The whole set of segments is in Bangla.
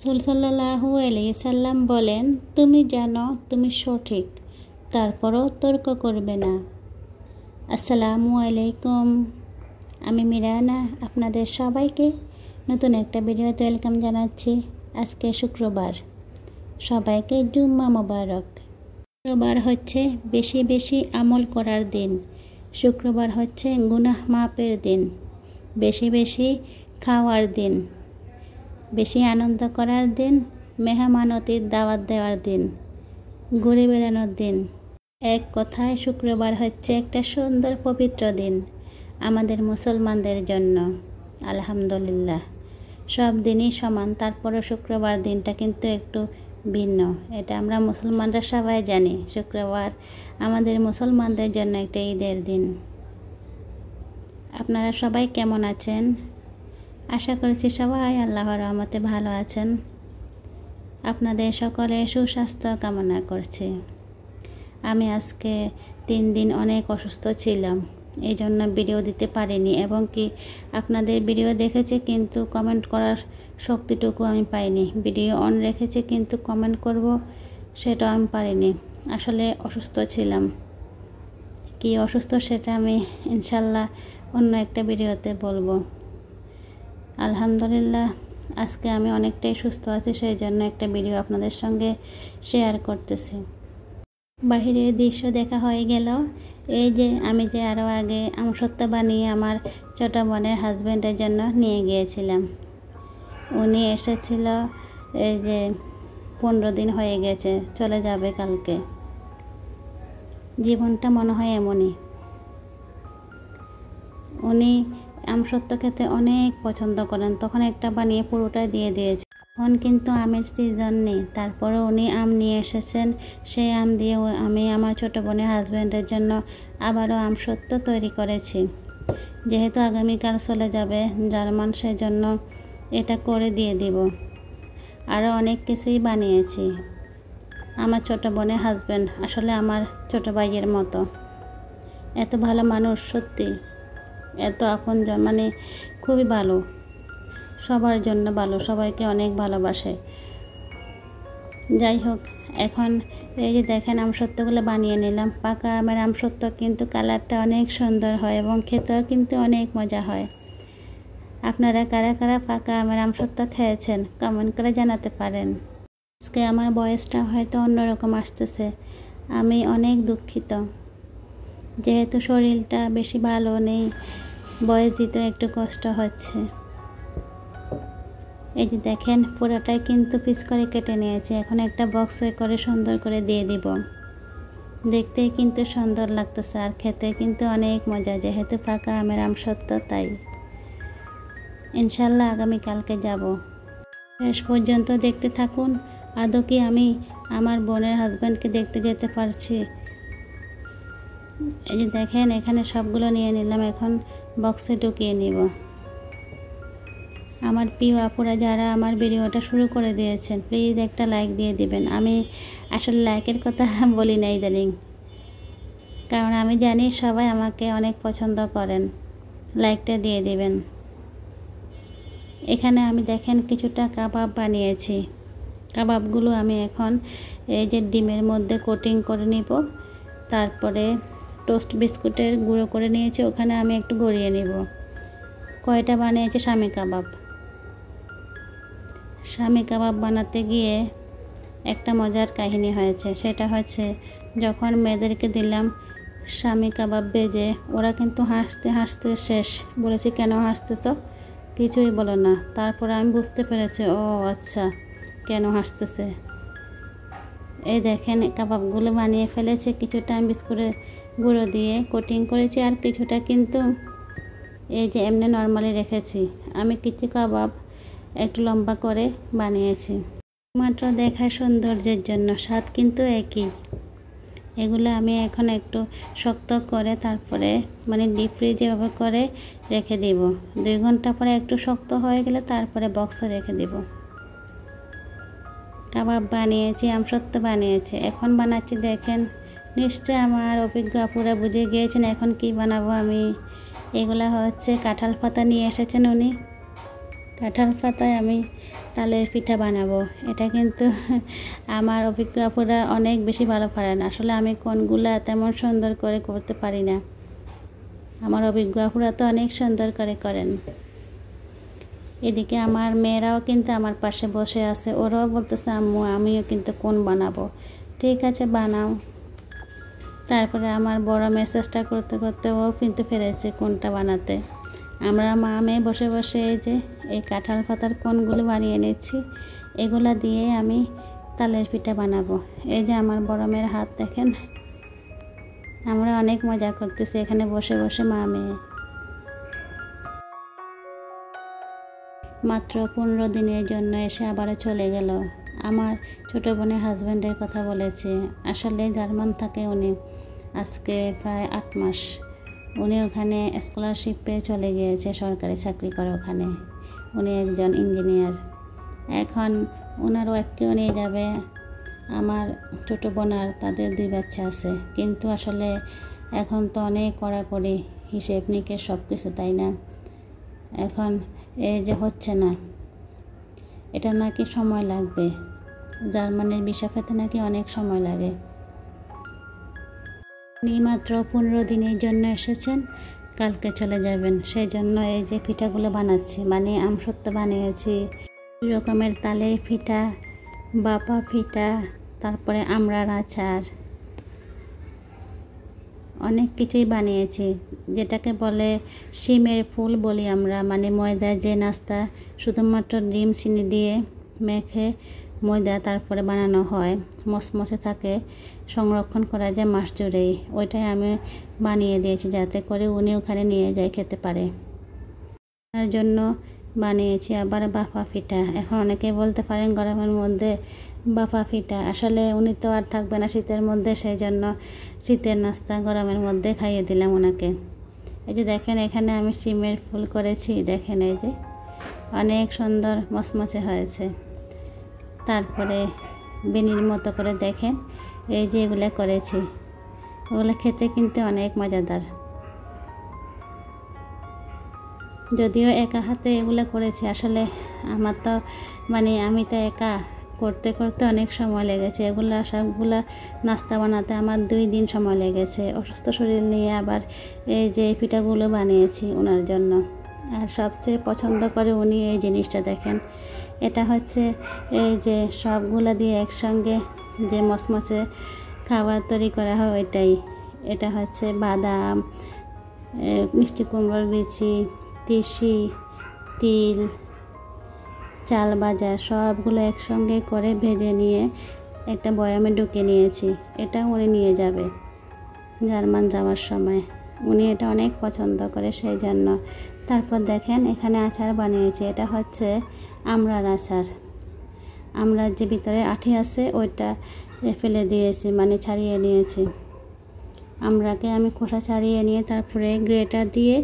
রাসূল সাল্লাল্লাহু আলাইহি সাল্লাম বলেন, তুমি জানো তুমি সঠিক, তারপরও তর্ক করবে না। আসসালামু আলাইকুম, আমি মিরানা আপনাদের সবাইকে নতুন একটা ভিডিওতে ওয়েলকাম জানাচ্ছি। আজকে শুক্রবার, সবাইকে জুম্মা মোবারক। শুক্রবার হচ্ছে বেশি বেশি আমল করার দিন। শুক্রবার হচ্ছে গুনাহ মাপের দিন, বেশি বেশি খাওয়ার দিন, বেশি আনন্দ করার দিন, মেহমানতির দাওয়াত দেওয়ার দিন, ঘুরে বেড়ানোর দিন। এক কথায় শুক্রবার হচ্ছে একটা সুন্দর পবিত্র দিন আমাদের মুসলমানদের জন্য। আলহামদুলিল্লাহ, সব দিনই সমান, তারপরও শুক্রবার দিনটা কিন্তু একটু ভিন্ন। এটা আমরা মুসলমানরা সবাই জানি, শুক্রবার আমাদের মুসলমানদের জন্য একটা ঈদের দিন। আপনারা সবাই কেমন আছেন? আশা করছি সবাই আল্লাহর রহমতে ভালো আছেন। আপনাদের সকলে সুস্বাস্থ্য কামনা করছি। আমি আজকে 3 দিন অনেক অসুস্থ ছিলাম, এই জন্য ভিডিও দিতে পারিনি, এবং কি আপনাদের ভিডিও দেখেছি কিন্তু কমেন্ট করার শক্তিটুকু আমি পাইনি। ভিডিও অন রেখেছি কিন্তু কমেন্ট করব সেটাও আমি পারিনি। আসলে অসুস্থ ছিলাম, কি অসুস্থ সেটা আমি ইনশাল্লাহ অন্য একটা ভিডিওতে বলবো। আলহামদুলিল্লাহ, আজকে আমি অনেকটাই সুস্থ আছি, সেই জন্য একটা ভিডিও আপনাদের সঙ্গে শেয়ার করতেছি। বাহিরের দৃশ্য দেখা হয়ে গেল। এই যে আমি যে আরও আগে আমসত্ত্ব বানিয়ে আমার ছোটো বোনের হাজব্যান্ডের জন্য নিয়ে গিয়েছিলাম, উনি এসেছিল। এই যে 15 দিন হয়ে গেছে, চলে যাবে কালকে। জীবনটা মনে হয় এমনই। উনি আমসত্ত্ব খেতে অনেক পছন্দ করেন, তখন একটা বানিয়ে পুরোটা দিয়ে দিয়েছে। এখন কিন্তু আমের সিজন নেই, তারপরে উনি আম নিয়ে এসেছেন। সেই আম দিয়ে আমি আমার ছোটো বোনের হাজব্যান্ডের জন্য আবারও আমসত্ত্ব তৈরি করেছি। যেহেতু আগামীকাল চলে যাবে জার্মান, সেজন্য এটা করে দিয়ে দিব। আরও অনেক কিছুই বানিয়েছি। আমার ছোটো বোনের হাজব্যান্ড আসলে আমার ছোটো ভাইয়ের মতো, এত ভালো মানুষ, সত্যি এত আপনজন, মানে খুবই ভালো, সবার জন্য ভালো, সবাইকে অনেক ভালোবাসে। যাই হোক, এখন এই যে দেখেন আমসত্ত্বগুলো বানিয়ে নিলাম। পাকা আমের আমসত্ত্ব কিন্তু কালারটা অনেক সুন্দর হয় এবং খেতেও কিন্তু অনেক মজা হয়। আপনারা কারা কারা পাকা আমের আমসত্ত্ব খেয়েছেন কমেন্ট করে জানাতে পারেন। আজকে আমার বয়সটা হয়তো অন্যরকম আসতেছে, আমি অনেক দুঃখিত। যেহেতু শরীরটা বেশি ভালো নেই, বয়স দিতে একটু কষ্ট হচ্ছে। এই যে দেখেন পুরোটাই কিন্তু পিস করে কেটে নিয়েছি। এখন একটা বক্সে করে সুন্দর করে দিয়ে দিব। দেখতেই কিন্তু সুন্দর লাগতেছে আর খেতে কিন্তু অনেক মজা, যেহেতু পাকা আমের আমসত্ত্ব তাই। ইনশাল্লাহ আগামীকালকে যাব। শেষ পর্যন্ত দেখতে থাকুন। আদৌ কি আমি আমার বোনের হাজব্যান্ডকে দেখতে যেতে পারছি? এই যে দেখেন এখানে সবগুলো নিয়ে নিলাম, এখন বক্সে ঢুকিয়ে নিব। আমার প্রিয় আপুরা যারা আমার ভিডিওটা শুরু করে দিয়েছেন, প্লিজ একটা লাইক দিয়ে দিবেন। আমি আসলে লাইকের কথা বলি না ইদানিং, কারণ আমি জানি সবাই আমাকে অনেক পছন্দ করেন। লাইকটা দিয়ে দিবেন। এখানে আমি দেখেন কিছুটা কাবাব বানিয়েছি। কাবাবগুলো আমি এখন এই যে ডিমের মধ্যে কোটিং করে নিব। তারপরে টোস্ট বিস্কুটের গুঁড়ো করে নিয়েছি, ওখানে আমি একটু গড়িয়ে নিব। কয়টা বানিয়েছি শামি কাবাব। শামি কাবাব বানাতে গিয়ে একটা মজার কাহিনী হয়েছে, সেটা হচ্ছে যখন মেয়েদেরকে দিলাম শামি কাবাব ভেজে, ওরা কিন্তু হাসতে হাসতে শেষ। বলেছি কেন হাসতেছ? কিছুই বলো না। তারপর আমি বুঝতে পেরেছি, ও আচ্ছা কেন হাসতেছে। এই দেখেন কাবাবগুলো বানিয়ে ফেলেছে। কিছুটা আমি বিস্কুটের গুঁড়ো দিয়ে কোটিং করেছি, আর কিছুটা কিন্তু এই যে এমনি নর্মালি রেখেছি। আমি কিছু কাবাব একটু লম্বা করে বানিয়েছি, মাত্র দেখার সৌন্দর্যের জন্য, স্বাদ কিন্তু একই। এগুলো আমি এখন একটু শক্ত করে তারপরে মানে ডিপ ফ্রিজে এভাবে করে রেখে দিব। 2 ঘন্টা পরে একটু শক্ত হয়ে গেলে তারপরে বক্সে রেখে দিব। কাবাব বানিয়েছি, আমসত্ত্ব বানিয়েছি, এখন বানাচ্ছি দেখেন। নিশ্চয় আমার অভিজ্ঞ আপুরা বুঝে গিয়েছেন এখন কি বানাবো আমি। এগুলা হচ্ছে কাঁঠাল পাতা নিয়ে এসেছেন উনি। কাঁঠাল পাতায় আমি তালের পিঠা বানাবো। এটা কিন্তু আমার অভিজ্ঞ আপুরা অনেক বেশি ভালো পারেন। আসলে আমি কোনগুলা তেমন সুন্দর করে করতে পারি না, আমার অভিজ্ঞ আপুরা তো অনেক সুন্দর করে করেন। এদিকে আমার মেয়েরাও কিন্তু আমার পাশে বসে আছে, ওরাও বলতেছে আম্মু আমিও কিন্তু কোন বানাবো। ঠিক আছে বানাও। তারপরে আমার বড় মেয়ে চেষ্টা করতে করতে ও কিন্তু পেরেছে কোনটা বানাতে। আমরা মা মেয়ে বসে বসে এই যে এই কাঁঠাল পাতার কোনগুলো বানিয়ে নিচ্ছি, এগুলা দিয়ে আমি তালের পিঠা বানাবো। এই যে আমার বড় মেয়ের হাত দেখেন, আমরা অনেক মজা করতেছি এখানে বসে বসে মা মেয়ে। মাত্র 15 দিনের জন্য এসে আবারও চলে গেল। আমার ছোটো বোনের হাজব্যান্ডের কথা বলেছে, আসলে জার্মান থাকে উনি, আজকে প্রায় 8 মাস। উনি ওখানে স্কলারশিপ পেয়ে চলে গিয়েছে, সরকারি চাকরি করে ওখানে। উনি একজন ইঞ্জিনিয়ার। এখন ওনার ওয়াইফকেও নিয়ে যাবে। আমার ছোটো বোনার তাদের 2 বাচ্চা আছে, কিন্তু আসলে এখন তো অনেক কড়াকড়ি হিসেব নিকেশ সব কিছু, তাই না? এখন এই যে হচ্ছে না, এটা নাকি সময় লাগবে, জার্মানির ভিসা পেতে নাকি অনেক সময় লাগে। উনি মাত্র 15 দিনের জন্য এসেছেন, কালকে চলে যাবেন। সেই জন্য এই যে পিঠাগুলো বানাচ্ছি, মানে আমসত্ত্ব বানিয়েছি, 2 রকমের তালের পিঠা, বাপা পিঠা, তারপরে আমড়ার আচার, অনেক কিছুই বানিয়েছি। যেটাকে বলে শিমের ফুল বলি আমরা, মানে ময়দা যে নাস্তা শুধুমাত্র ডিম চিনি দিয়ে মেখে ময়দা তারপরে বানানো হয়, মচমচে থাকে, সংরক্ষণ করা যায় মাস জুড়েই। ওইটাই আমি বানিয়ে দিয়েছি যাতে করে উনি ওখানে নিয়ে যায় খেতে পারে, তার জন্য বানিয়েছি। আবার বাফা পিঠা, এখন অনেকে বলতে পারেন গরমের মধ্যে বাফা পিঠা, আসলে উনি তো আর থাকবে না শীতের মধ্যে, সেই জন্য শীতের নাস্তা গরমের মধ্যে খাইয়ে দিলাম ওনাকে। এই যে দেখেন এখানে আমি শিমের ফুল করেছি, দেখেন এই যে অনেক সুন্দর মচমচে হয়েছে। তারপরে বেনির মতো করে দেখেন এই যে এগুলো করেছি, ওগুলো খেতে কিন্তু অনেক মজাদার। যদিও একা হাতে এগুলো করেছি, আসলে আমার তো মানে আমি তো একা করতে করতে অনেক সময় লেগেছে। এগুলা সবগুলা নাস্তা বানাতে আমার 2 দিন সময় লেগেছে, অসুস্থ শরীর নিয়ে আবার এই যে পিঠাগুলো বানিয়েছি ওনার জন্য। আর সবচেয়ে পছন্দ করে উনি এই জিনিসটা দেখেন, এটা হচ্ছে এই যে সবগুলা দিয়ে একসঙ্গে যে মচমচে খাবার তৈরি করা হয় ওইটাই। এটা হচ্ছে বাদাম, মিষ্টি কুমড়োর বিচি, তিসি, তিল, চাল ভাজা, সবগুলো একসঙ্গে করে ভেজে নিয়ে একটা বয়ামে ঢুকে নিয়েছি। এটা উনি নিয়ে যাবে জার্মান যাওয়ার সময়, উনি এটা অনেক পছন্দ করে সেই জন্য। তারপর দেখেন এখানে আচার বানিয়েছি, এটা হচ্ছে আমড়ার আচার। আমড়ার যে ভিতরে আঠি আছে ওইটা ফেলে দিয়েছি, মানে ছাড়িয়ে নিয়েছি। আমড়াকে আমি খোসা ছাড়িয়ে নিয়ে তারপরে গ্রেটার দিয়ে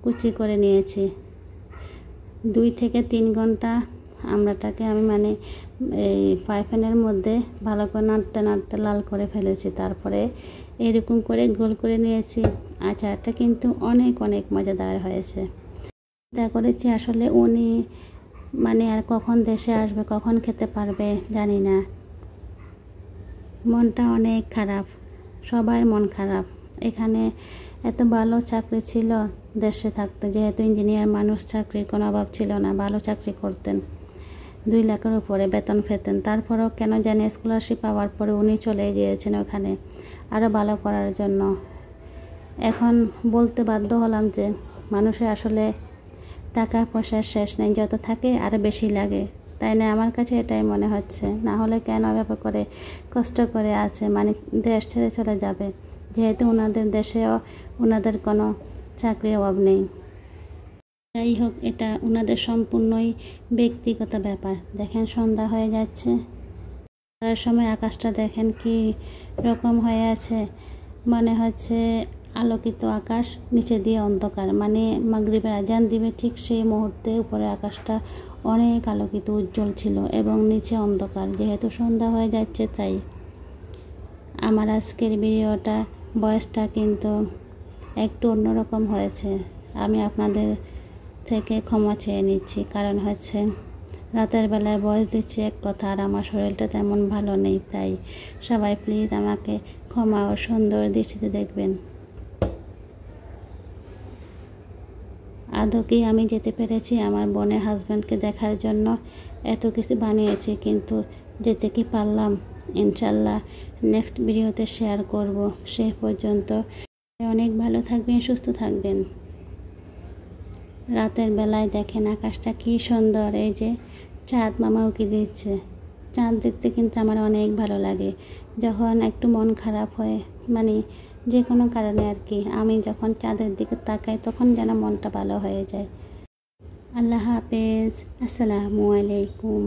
কুচি করে নিয়েছি। 2 থেকে 3 ঘন্টা আমড়াটাকে আমি মানে এই ফ্রাই প্যানের মধ্যে ভালো করে নাড়তে নাড়তে লাল করে ফেলেছি। তারপরে এরকম করে গোল করে নিয়েছি। আচারটা কিন্তু অনেক অনেক মজাদার হয়েছে। চিন্তা করেছি আসলে উনি মানে আর কখন দেশে আসবে, কখন খেতে পারবে জানি না। মনটা অনেক খারাপ, সবার মন খারাপ। এখানে এত ভালো চাকরি ছিল দেশে থাকতে, যেহেতু ইঞ্জিনিয়ার মানুষ, চাকরির কোনো অভাব ছিল না, ভালো চাকরি করতেন, 2 লাখের উপরে বেতন পেতেন। তারপরেও কেন জানি স্কলারশিপ পাওয়ার পরে উনি চলে গিয়েছেন ওখানে আরও ভালো করার জন্য। এখন বলতে বাধ্য হলাম যে মানুষের আসলে টাকা পয়সার শেষ নেই, যত থাকে আরও বেশি লাগে, তাই না? আমার কাছে এটাই মনে হচ্ছে। না হলে কেন এভাবে করে কষ্ট করে আছে, মানে দেশ ছেড়ে চলে যাবে, যেহেতু ওনাদের দেশেও ওনাদের কোনো চাকরির অভাব নেই। যাই হোক, এটা ওনাদের সম্পূর্ণই ব্যক্তিগত ব্যাপার। দেখেন সন্ধ্যা হয়ে যাচ্ছে, তার সময় আকাশটা দেখেন কি রকম হয়ে আছে, মনে হচ্ছে আলোকিত আকাশ, নিচে দিয়ে অন্ধকার, মানে মাগরিবের আজান দিবে ঠিক সেই মুহূর্তে উপরে আকাশটা অনেক আলোকিত উজ্জ্বল ছিল এবং নিচে অন্ধকার, যেহেতু সন্ধ্যা হয়ে যাচ্ছে। তাই আমার আজকের ভিডিওটা ভয়েসটা কিন্তু একটু অন্যরকম হয়েছে। আমি আপনাদের থেকে ক্ষমা চেয়ে নিচ্ছি, কারণ হচ্ছে রাতের বেলায় ভয়েস দিচ্ছি এক কথা আর আমার শরীরটা তেমন ভালো নেই, তাই সবাই প্লিজ আমাকে ক্ষমা ও সুন্দর দৃষ্টিতে দেখবেন। আদৌ কি আমি যেতে পেরেছি আমার বোনের হাজব্যান্ডকে দেখার জন্য? এত কিছু বানিয়েছি কিন্তু যেতে কি পারলাম? ইনশাল্লাহ নেক্সট ভিডিওতে শেয়ার করব। সে পর্যন্ত অনেক ভালো থাকবেন, সুস্থ থাকবেন। রাতের বেলায় দেখেন আকাশটা কি সুন্দর, এই যে চাঁদ মামা উঁকি দিচ্ছে। চাঁদ দেখতে কিন্তু আমার অনেক ভালো লাগে। যখন একটু মন খারাপ হয়, মানে যে কোনো কারণে আর কি, আমি যখন চাঁদের দিকে তাকাই তখন যেন মনটা ভালো হয়ে যায়। আল্লাহ হাফেজ, আসসালামু আলাইকুম।